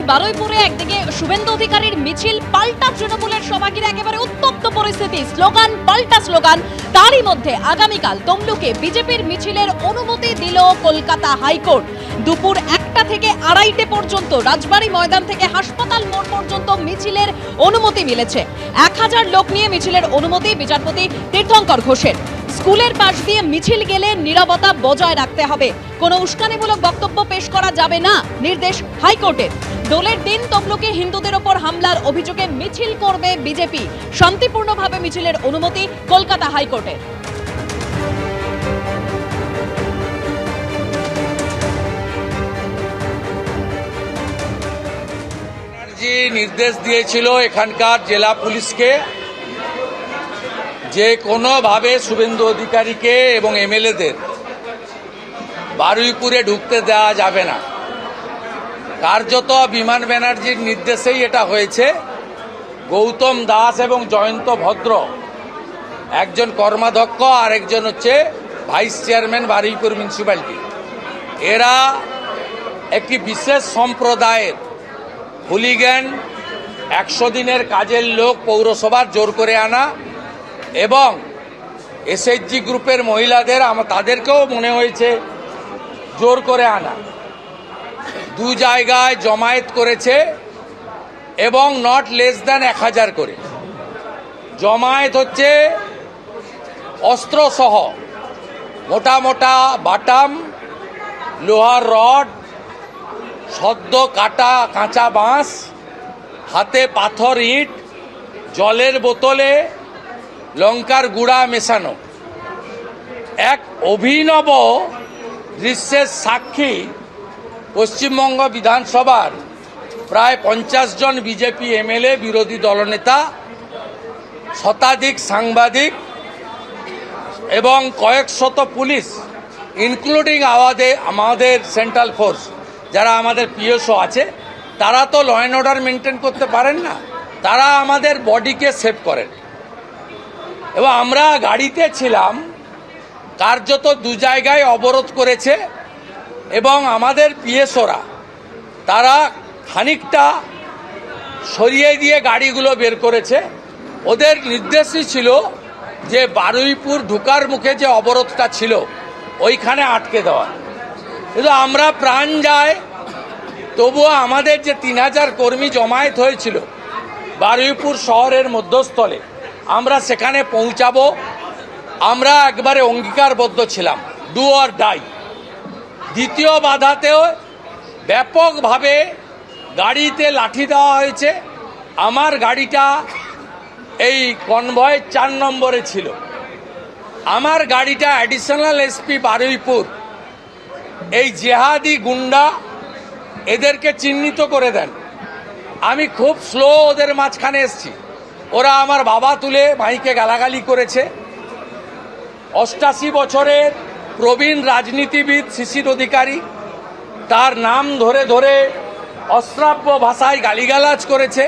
বারুইপুরে একদিকে শুভেন্দু অধিকারীর মিছিল, পাল্টা তৃণমূলের সভাগিরা, একেবারে উত্তপ্ত পরিস্থিতি, স্লোগান পাল্টা স্লোগান। তারই মধ্যে আগামীকাল তমলুকে বিজেপির মিছিলের অনুমতি দিল কলকাতা হাইকোর্ট। দুপুর 1টা থেকে 2:30 পর্যন্ত রাজবাড়ী ময়দান থেকে হাসপাতাল মোড় পর্যন্ত মিছিলের অনুমতি মিলেছে। 1000 লোক নিয়ে মিছিলের অনুমতি বিচারপতি তীর্থঙ্কর ঘোষের। স্কুলের পাশ দিয়ে মিছিল গেলে নীরবতা বজায় রাখতে হবে, কোনো উস্কানিমূলক বক্তব্য পেশ করা যাবে না, নির্দেশ হাইকোর্টের। দোলের দিন তমলুকে হিন্দুদের ওপর হামলার অভিযোগে মিছিল করবে বিজেপি, শান্তিপূর্ণভাবে মিছিলের অনুমতি কলকাতা হাইকোর্টের। নির্দেশ দিয়েছিল এখানকার জেলা পুলিশকে যে কোনোভাবে শুভেন্দু অধিকারীকে এবং এমএলএদের বারুইপুরে ঢুকতে দেওয়া যাবে না। কার্যত বিমান ব্যানার্জির নির্দেশেই এটা হয়েছে। গৌতম দাস এবং জয়ন্ত ভদ্র, একজন কর্মাধ্যক্ষ আর একজন হচ্ছে ভাইস চেয়ারম্যান বারুইপুর মিউনিসিপ্যালিটি, এরা একটি বিশেষ সম্প্রদায়ের হুলিগ্যান, 100 দিনের কাজের লোক পৌরসভার জোর করে আনা এবং এসএইচজি গ্রুপের মহিলাদের তাদেরকেও মনে হয়েছে জোর করে আনা, 2 জায়গায় জমায়েত করেছে এবং নট লেস দ্যান 1000 করে জমায়েত হচ্ছে। অস্ত্রসহ মোটা মোটা বাটাম, লোহার রড, সদ্য কাটা কাঁচা বাঁশ, হাতে পাথর, ইট, জলের বোতলে লঙ্কার গুঁড়া মেশানো। এক অভিনব দৃশ্যের সাক্ষী পশ্চিমবঙ্গ বিধানসভার প্রায় 50 জন বিজেপি এমএলএ, বিরোধী দলনেতা, শতাধিক সাংবাদিক এবং কয়েক শত পুলিশ, ইনক্লুডিং আমাদের সেন্ট্রাল ফোর্স, যারা আমাদের পিএসও আছে, তারা তো ল অ্যান্ড অর্ডার মেনটেন করতে পারেন না, তারা আমাদের বডিকে সেভ করেন। এবং আমরা গাড়িতে ছিলাম, কার্যত 2 জায়গায় অবরোধ করেছে এবং আমাদের পিএসওরা তারা খানিকটা সরিয়ে দিয়ে গাড়িগুলো বের করেছে। ওদের নির্দেশই ছিল যে বারুইপুর ঢোকার মুখে যে অবরোধটা ছিল ওইখানে আটকে দেওয়া। কিন্তু আমরা প্রাণ যায়, তবুও আমাদের যে 3000 কর্মী জমায়েত হয়েছিল বারুইপুর শহরের মধ্যস্থলে, আমরা সেখানে পৌঁছাবো। আমরা একবারে অঙ্গীকারবদ্ধ ছিলাম, ডু অর ডাই। দ্বিতীয় বাধাতেও ব্যাপকভাবে গাড়িতে লাঠি দেওয়া হয়েছে। আমার গাড়িটা এই কনভয় 4 নম্বরে ছিল। আমার গাড়িটা অ্যাডিশনাল এসপি বারুইপুর এই জেহাদি গুন্ডা এদেরকে চিহ্নিত করে দেন। আমি খুব স্লো ওদের মাঝখানে এসছি। ওরা আমার বাবা তুলে মাইকে গালাগালি করেছে। 88 বছরের প্রবীণ রাজনীতিবিদ শিশির অধিকারী, তার নাম ধরে ধরে অশ্রাব্য ভাষায় গালিগালাজ করেছে।